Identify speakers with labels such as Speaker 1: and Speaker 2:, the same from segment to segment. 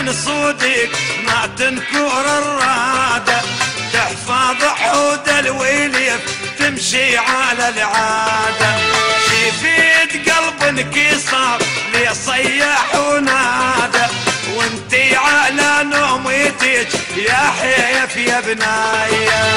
Speaker 1: من صودك ما تنكر الرادة، تحفظ حود الوليف تمشي على العادة، شفيت قلب انكسر لي صيح ونادى، وانتي على نومتك يا حيف يا بنايه.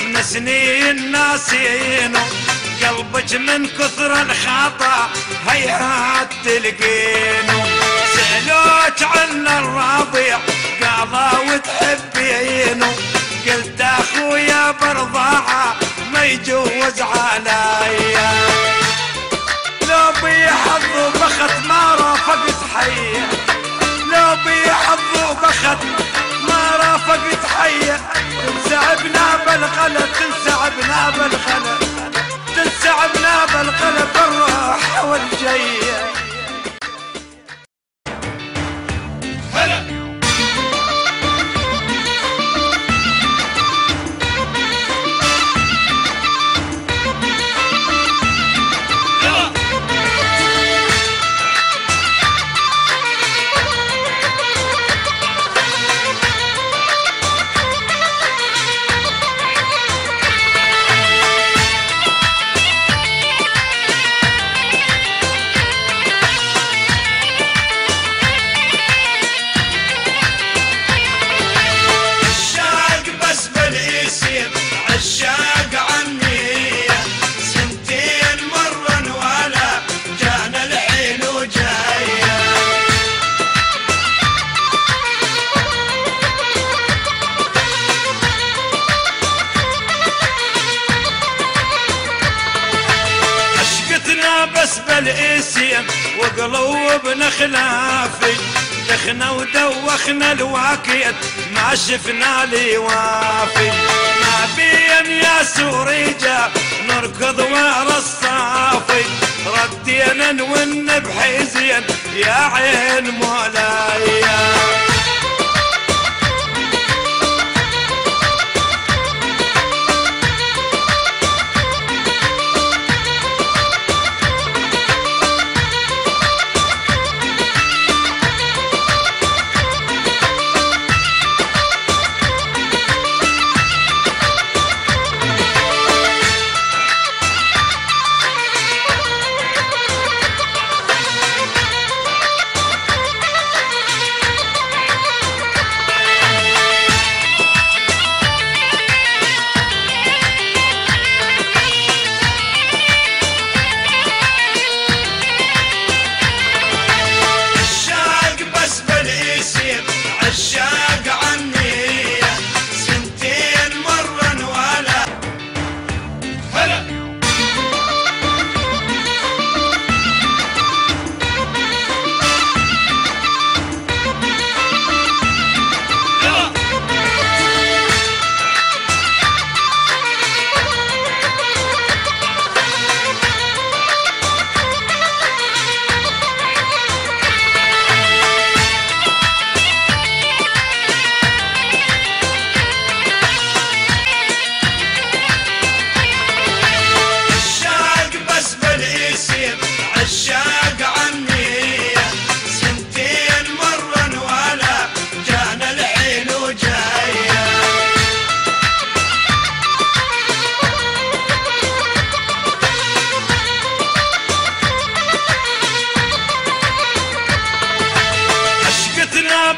Speaker 1: من سنين ناسينه قلبك من كثر الخطا هيهات تلقينه، سألوك عن الربيع قاضى وتحبينه، قلت اخويا برضاعه ما يجوز عليا، لو بيحظ وبخت ما رافقت حيه، لو بيحظ وبخت ما رافقت حيه، تنسعبنا بالغلا تنسعبنا بالغلا تنسعبنا بالغلا بالروح والجيه. هلا بس بالاسم وقلوبنا خلافي، دخنا ودوخنا الواكيت ما شفنا لي وافي، ما بين يا سوريجا نركض ورا الصافي، ردينا نون بحزين يا عين مولاي.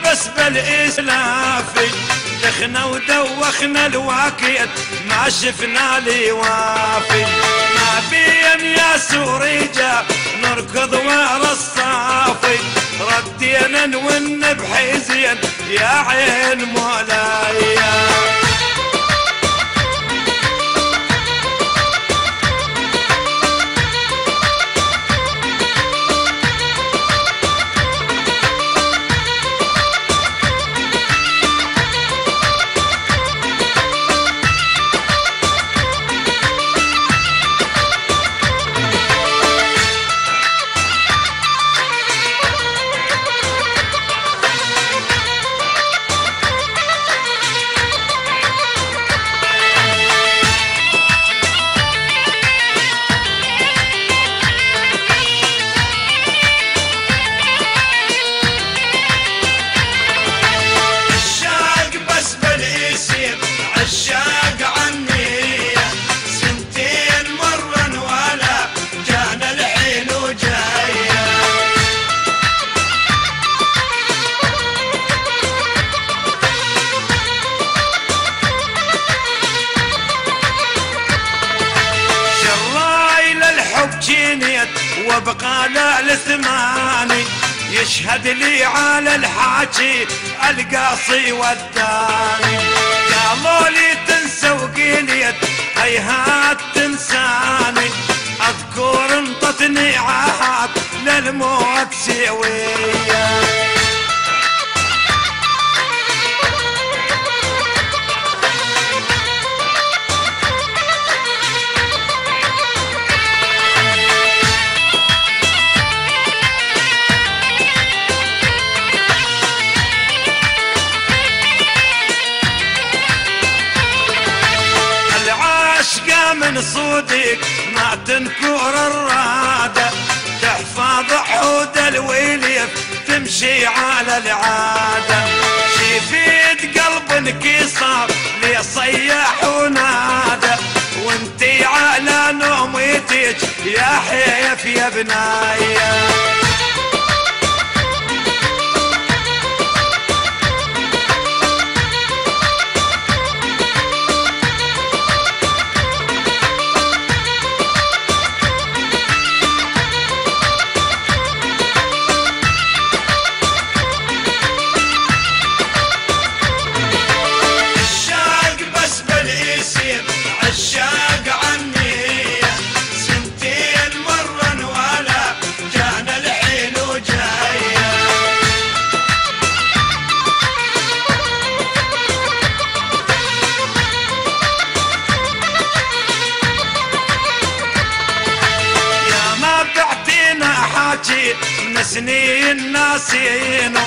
Speaker 1: بس بالإسلافي دخنا ودوخنا الواكيت ما شفنا لي وافي، ما بين يا سوريجا نركض ورا الصافي ردينا نون بحزين يا عين مولاي. عشاق عني سنتين مرن ولا جانا الحين وجاية. شراي للحب جينيت وابقى للثماني يشهد لي على الحاجي القاصي والداني. قالوا لي تنسى وقيليت هيهات تنساني اذكر انطتني عهد للموت سويه. من صودك ما تنكر الرادة تحفظ عود الويليف تمشي على العادة. شفيت قلب انكسر لي صيح ونادى وانتي على نوميتك يا حيف يا بناية. عشاق عني سنتين مرن ولا جانا الحين وجاية. يا ما بعتينا حاجي من سنين ناسينه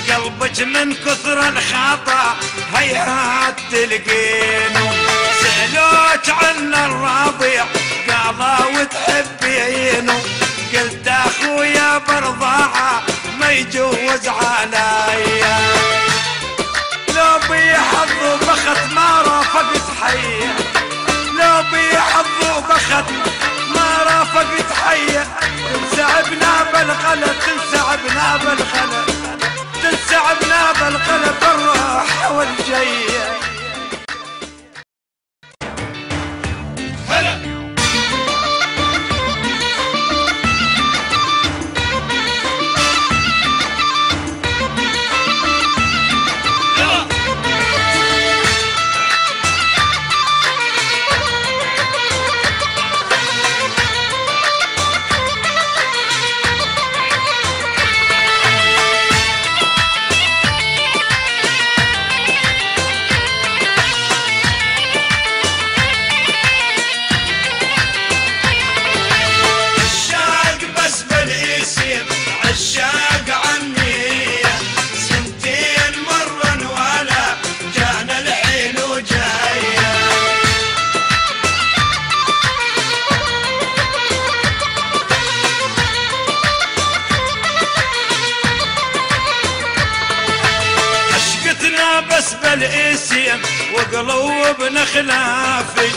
Speaker 1: قلبك من كثر الخطا هيهات تلقينه. سألوك عن الربيع قاضى وتحبينه قلت اخويا برضاعه ما يجوز عليا. لو بيحظ وبخت ما رافقت حيه لو بيحظ وبخت ما رافقت حيه. تنسعبنا بالغلا تنسعبنا بالغلا تنسعبنا بالغلا بالروح والجيه. عشاق عني سنتين مرن ولا جانا الحين وجاية. عشقتنا بس بالاسم وقلوبنا خلافي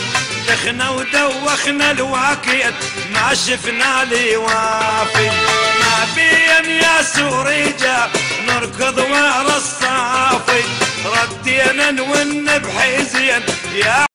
Speaker 1: دخنا ودوخنا الواكيت ما شفنا لي وافي. ما بين يا سوريجا نركض ورا الصافي ردينا نون بحزين يا